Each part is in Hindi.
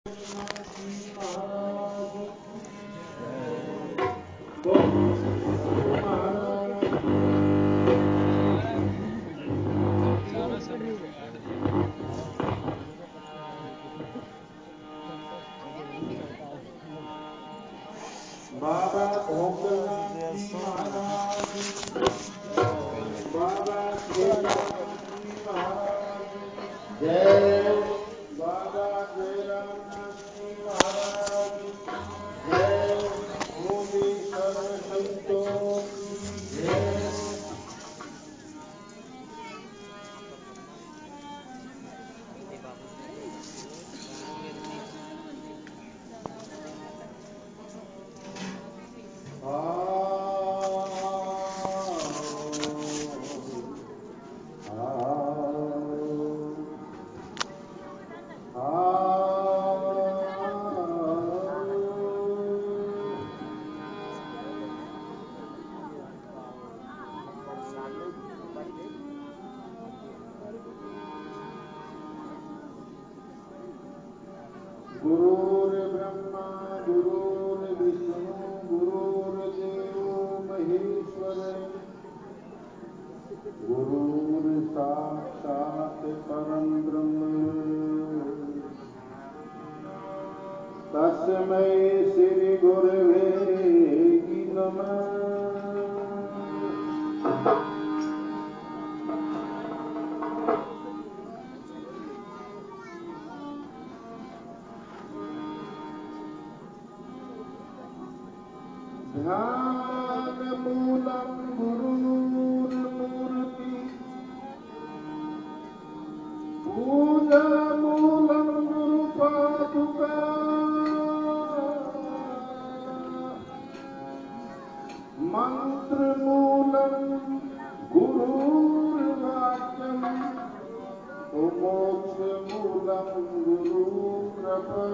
बाबा भोगनाथ जी महाराज, बाबा केदारनाथ जी महाराज, जय बाबा जयरामनाथ जी महाराज, जय भूमि सर्व संतों की जय। गुरुर्ब्रह्मा गुरुर्विष्णु गुरुर्देवो महेश्वर, गुरुर्साक्षात् परं ब्रह्म, तस्मै श्री गुरवे नमः। ध्यानमूलं गुरुर्मूर्ति, पूजामूलं गुरुपादुका, मन्त्रमूलं गुरुर्वाक्यं, मोक्षमूलं गुरुकृपा।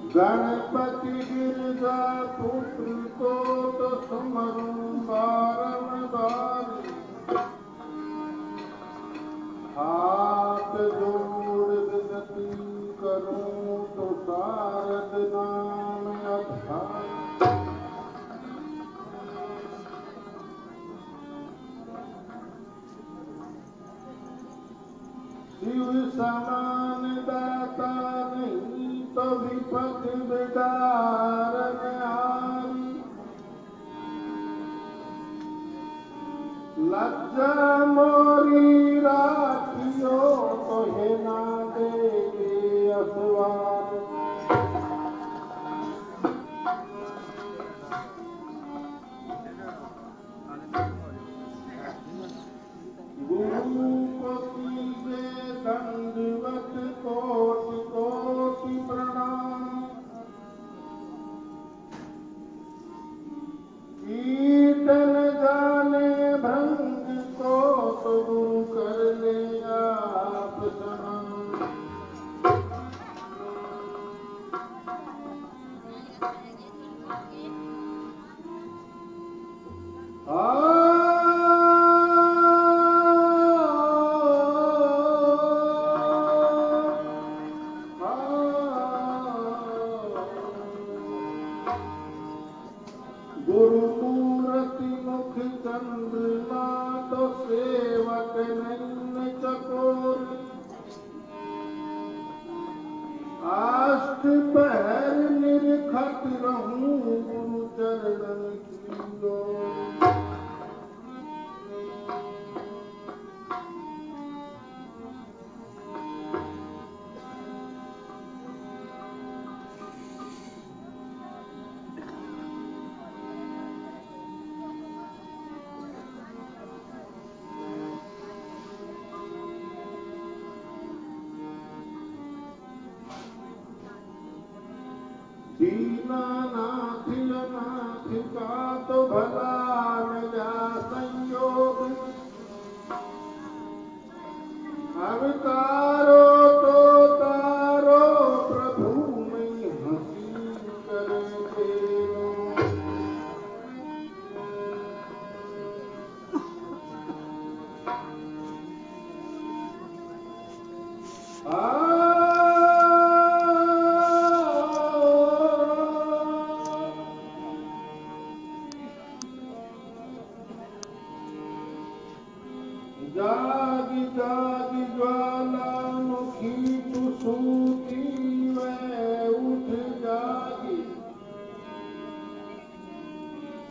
गणपति गिरजा पुत्र को तो सुमरूं बारंबार, हाथ जोड़ विनती करूं तो शारद नाम अधार। शिव समान दाता नहीं तो विपद बिदारन हारी, लज्जा मोरी राखियो तो है ना देखे असवार। गुरु को कीजे दंडवत कोटि कोटि प्रणाम, कीर्तन जाने भंग को तो गुरु कर ले आप समान। गुरुमूर्ति मुख चंद्रमा तो सेवक नैन चकोर, आष्ट पहर निरखत रहूं गुरु चरणन की ओर। दीनानाथ अनाथ का तो भला मिला संयोग, अवतारो तो तारो प्रभु में हंसी करे देनो। जागी जागी ज्वालामुखी तू सूती वह उठ जागी।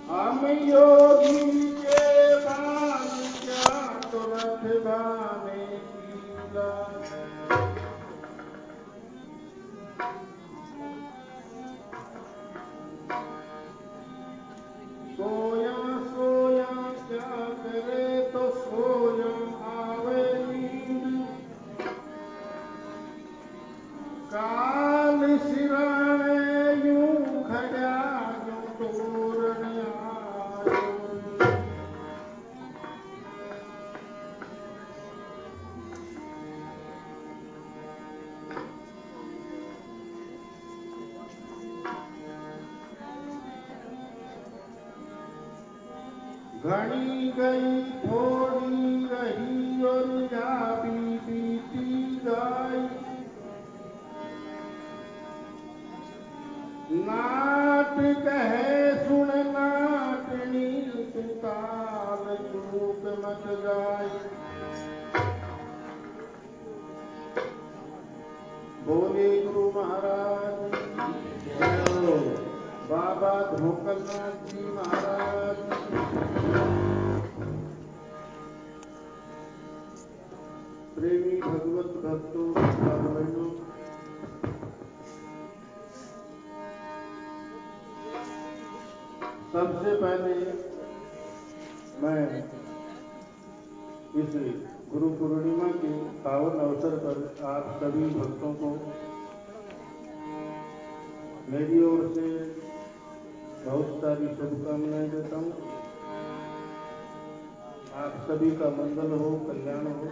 हम योगी के बाल क्या तुरंत गाने की लाज। सोया सोया क्या करे तो सोया आवे नींद। काल सिराने यूं खड़ा यूं तोरण आयो। घनी गई थोड़ी रही और या बीती गई। नाट कहे सुन नाटनी तू ताल चूक मत जाई। बोले गुरु महाराज बाबा धोकलनाथ जी महाराज। प्रेमी भगवत भक्तों बहनों, सबसे पहले मैं इस गुरु पूर्णिमा के पावन अवसर पर आप सभी भक्तों को मेरी ओर से बहुत सारी शुभकामनाएं देता हूँ। आप सभी का मंगल हो, कल्याण हो।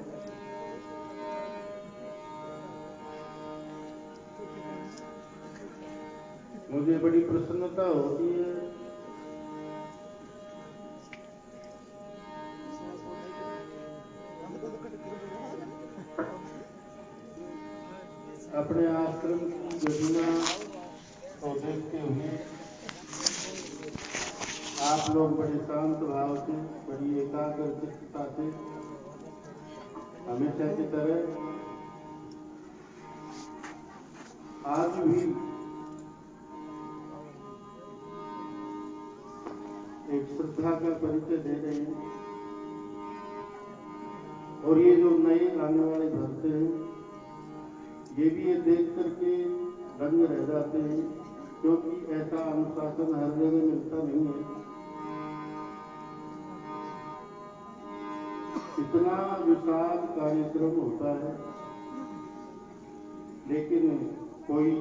मुझे बड़ी प्रसन्नता होती है अपने आश्रम की गरिमा को देखते हुए आप लोग बड़े शांत भाव से, बड़ी एकाग्र चित्तता से हमेशा की तरह आज भी एक श्रद्धा का परिचय दे रहे हैं। और ये जो नए आने वाले भक्त हैं, ये भी ये देख करके दंग रह जाते हैं, क्योंकि ऐसा अनुशासन हर जगह मिलता नहीं है। इतना विशाल कार्यक्रम होता है, लेकिन कोई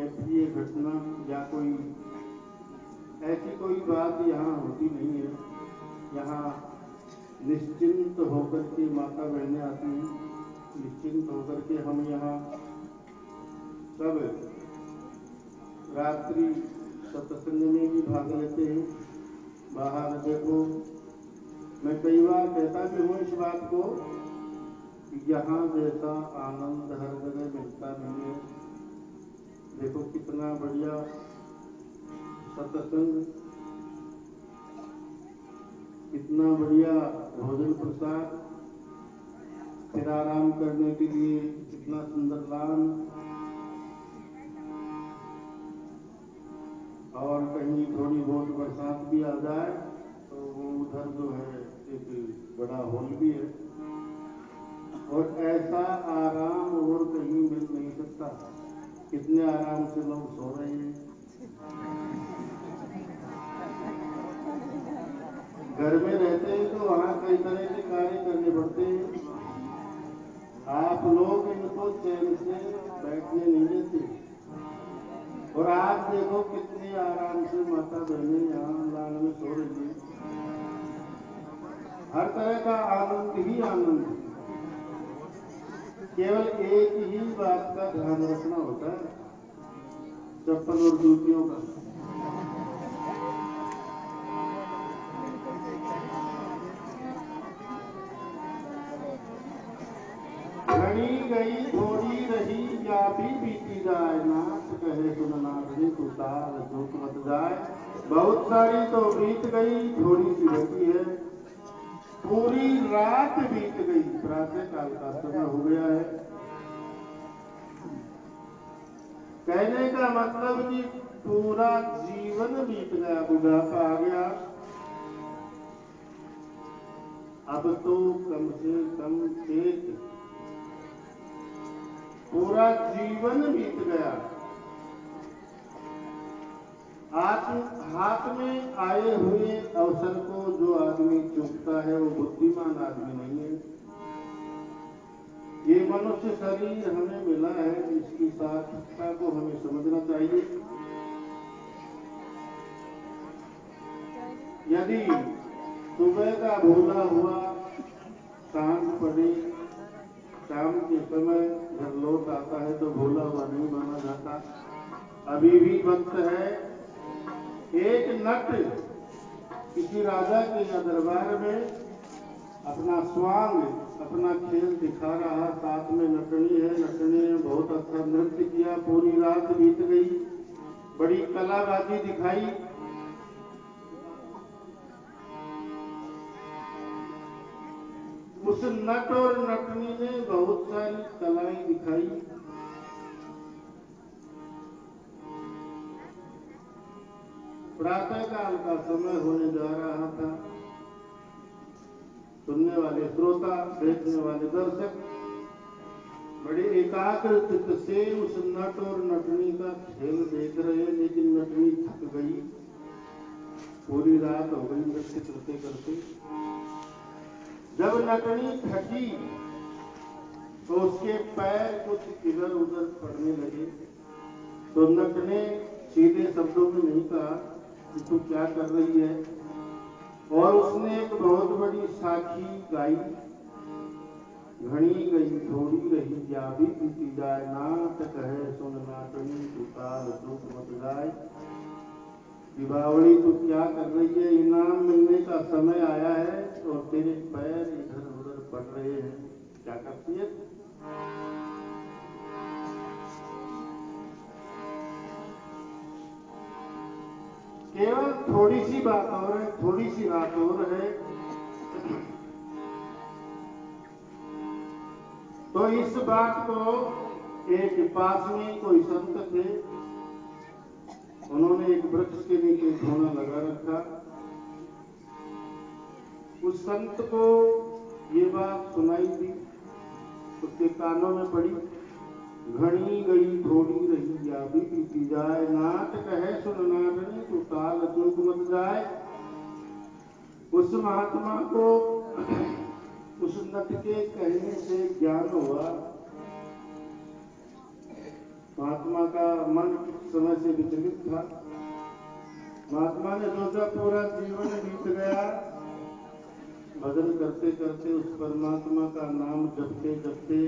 अप्रिय घटना या कोई ऐसी कोई बात यहाँ होती नहीं है। यहाँ निश्चिंत होकर के माता बहनें आती हैं, निश्चिंत होकर के हम यहाँ सब रात्रि सत्संग में भी भाग लेते हैं। बाहर देखो, मैं कई बार कहता भी हूँ इस बात को कि यहाँ जैसा आनंद हर जगह मिलता नहीं है। देखो कितना बढ़िया सत्संग, कितना बढ़िया भोजन प्रसाद, फिर आराम करने के लिए कितना सुंदर लान, और कहीं थोड़ी बहुत बरसात भी आ जाए तो वो उधर जो है एक बड़ा हॉल भी है। और ऐसा आराम और कहीं मिल नहीं सकता। कितने आराम से लोग सो रहे हैं। घर में रहते हैं तो वहाँ कई तरह के कार्य करने पड़ते हैं। आप लोग इनको चैन से बैठने नहीं देते। और आप देखो कितने आराम से माता बहनें यहाँ लान में सो रही है। हर तरह का आनंद ही आनंद है। केवल एक ही बात का ध्यान रखना होता है, चप्पल और जूतियों का। घड़ी गई थोड़ी रही या भी बीती जाए। नाथ कहे सुन नाथनी तू ताल चूक मत जाए। बहुत सारी तो बीत गई, थोड़ी सी बची है। पूरी रात बीत गई, प्रातः काल का समय हो गया है। कहने का मतलब कि पूरा जीवन बीत गया, बुढ़ापा आ गया। अब तो कम से कम एक पूरा जीवन बीत गया। हाथ में आए हुए अवसर को जो आदमी चूकता है वो बुद्धिमान आदमी नहीं है। ये मनुष्य शरीर हमें मिला है, इसकी सार्थकता को हमें समझना चाहिए। यदि सुबह का भोला हुआ सांझ पड़े, शाम के समय घर लौट आता है तो भोला हुआ नहीं माना जाता। अभी भी वक्त है। एक नट किसी राजा के या दरबार में अपना स्वांग, अपना खेल दिखा रहा, साथ में नटनी है। नटनी ने बहुत अच्छा नृत्य किया, पूरी रात बीत गई, बड़ी कलाबाजी दिखाई। उस नट और नटनी ने बहुत सारी कलाएं दिखाई। प्रातः काल का समय होने जा रहा था। सुनने वाले श्रोता, देखने वाले दर्शक बड़े एकाग्र चित्त से उस नट और नटनी का खेल देख रहे, लेकिन नटनी थक गई, पूरी रात हो गई नृत्य करते करते। जब नटनी थकी तो उसके पैर कुछ इधर उधर पड़ने लगे, तो नट ने सीधे शब्दों में नहीं कहा कि तू क्या कर रही है, और उसने एक बहुत बड़ी साखी गाई। घनी गई थोड़ी रही, या भी बीती जाए, नाट कहे सुन नाटनी, तू ताल चूक मत जाए। दीपावली तू क्या कर रही है, इनाम मिलने का समय आया है और तेरे पैर इधर उधर पड़ रहे हैं, क्या करती है? केवल थोड़ी सी बात और है, थोड़ी सी रात और है। तो इस बात को एक पास में कोई संत थे, उन्होंने एक वृक्ष के नीचे धोना लगा रखा। उस संत को ये बात सुनाई दी, उसके कानों में पड़ी। घनी गई थोड़ी रही, या भी बीती जाए, नाट कहे सुन नाटनी, तू ताल चूक मत जाए। उस महात्मा को उस नट के कहने से ज्ञान हुआ। महात्मा का मन कुछ समय से विचलित था। महात्मा ने सोचा पूरा जीवन बीत गया, भजन करते करते उस परमात्मा का नाम जपते जपते,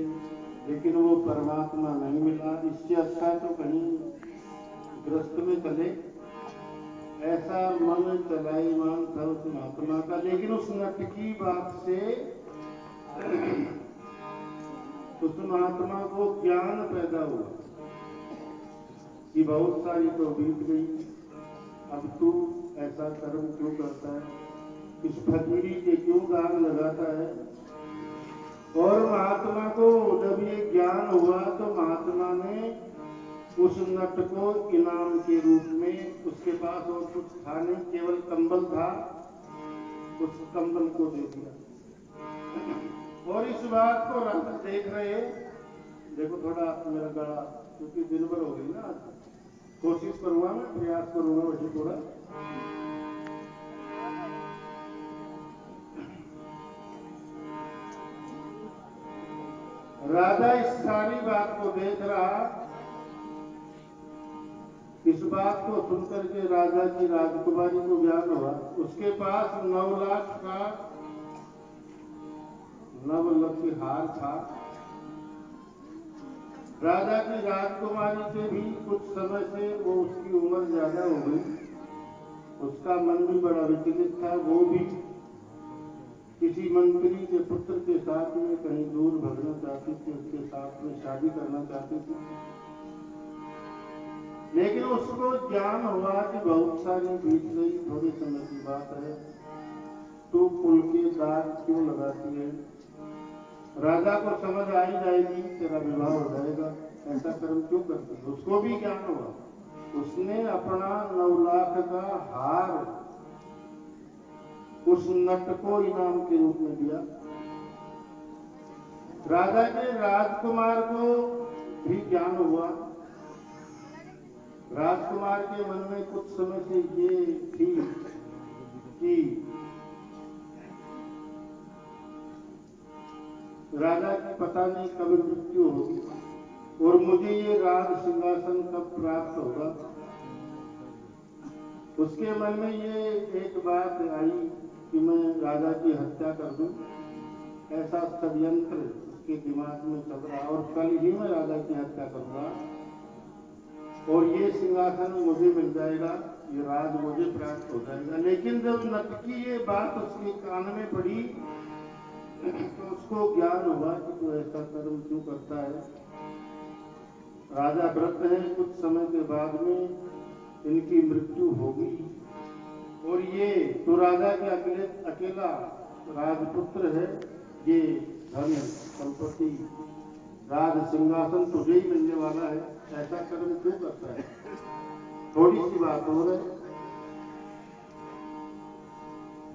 लेकिन वो परमात्मा नहीं मिला। इससे अच्छा तो कहीं ग्रस्त में चले, ऐसा मन चलाईमान था उस महात्मा का। लेकिन उस नट की बात से उस महात्मा को ज्ञान पैदा हुआ कि बहुत सारी तो बीत गई, अब तू ऐसा कर्म क्यों करता है, इस फकीरी के क्यों दाग लगाता है। और महात्मा को जब ये ज्ञान हुआ तो महात्मा ने उस नट को इनाम के रूप में, उसके पास और कुछ था नहीं, केवल कंबल था, उस कंबल को दे दिया। और इस बात को राजा देख रहे, देखो थोड़ा मेरा गला, क्योंकि दिन भर हो गई ना, आज कोशिश करूंगा, मैं प्रयास करूंगा वैसे थोड़ा। राजा इस सारी बात को देख रहा। इस बात को सुनकर के राजा की राजकुमारी को ज्ञान हुआ। उसके पास 9 लाख का नवलखी हार था। राजा की राजकुमारी से भी कुछ समय से वो, उसकी उम्र ज्यादा हो गई, उसका मन भी बड़ा विचलित था। वो भी किसी मंत्री के पुत्र के साथ में कहीं दूर भगना चाहती थी, उसके साथ में शादी करना चाहती थी। लेकिन उसको ज्ञान हुआ कि बहुत सारी बीत गई, थोड़े समय की बात है। तू पुल के दाग क्यों लगाती है? राजा को समझ आ ही जाएगी तेरा विवाह हो जाएगा, ऐसा कर्म क्यों करती है? उसको भी ज्ञान हुआ, उसने अपना 9 लाख का हार उस नट को इनाम के रूप में दिया। राजा के राजकुमार को भी ज्ञान हुआ। राजकुमार के मन में कुछ समय से ये थी कि राजा की पता नहीं कब मृत्यु होगी और मुझे ये राज सिंहासन कब प्राप्त होगा। उसके मन में ये एक बात आई कि मैं राजा की हत्या कर दूं, ऐसा षड्यंत्र उसके दिमाग में चल रहा और कल ही मैं राजा की हत्या करूंगा और ये सिंहासन मुझे मिल जाएगा, ये राज मुझे प्राप्त हो जाएगा। लेकिन जब नट की ये बात उसके कान में पड़ी तो उसको ज्ञान हुआ कि तू ऐसा कर्म क्यों करता है। राजा व्रत है, कुछ समय के बाद में इनकी मृत्यु होगी और ये तो राजा के अकेला राजपुत्र है, ये धन संपत्ति राज सिंहासन तुझे ही मिलने वाला है, ऐसा कर्म क्यों करता है? थोड़ी सी बात हो रही।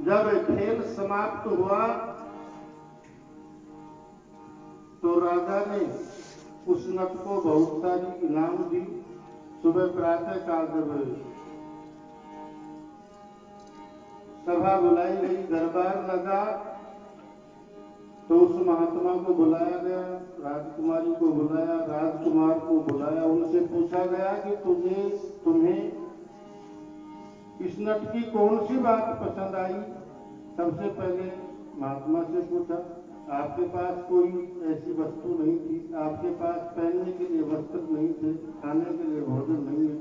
जब खेल समाप्त हुआ तो राजा ने उस नट को बहुत सारी इनाम दी। सुबह प्रातः काल जब सभा बुलाई गई, दरबार लगा, तो उस महात्मा को बुलाया गया, राजकुमारी को बुलाया, राजकुमार को बुलाया। उनसे पूछा गया कि तुम्हें इस नट की कौन सी बात पसंद आई? सबसे पहले महात्मा से पूछा, आपके पास कोई ऐसी वस्तु नहीं थी, आपके पास पहनने के लिए वस्त्र नहीं थे, खाने के लिए भोजन नहीं है,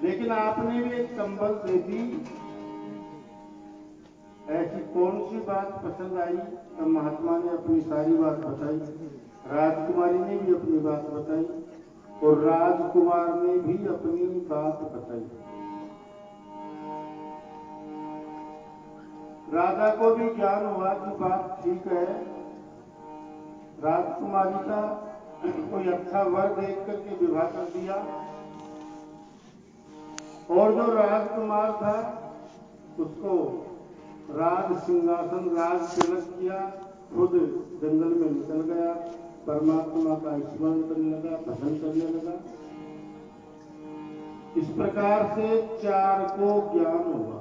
लेकिन आपने भी एक कंबल दे दी, ऐसी कौन सी बात पसंद आई? तब महात्मा ने अपनी सारी बात बताई, राजकुमारी ने भी अपनी बात बताई और राजकुमार ने भी अपनी बात बताई। राजा को भी ज्ञान हुआ कि बात ठीक है, राजकुमारी का कोई अच्छा वर देख करके विवाह कर दिया और जो राजकुमार था उसको राज सिंहासन राज तिलक किया, खुद जंगल में निकल गया, परमात्मा का स्मरण करने लगा, भजन करने लगा। इस प्रकार से 4 को ज्ञान हुआ।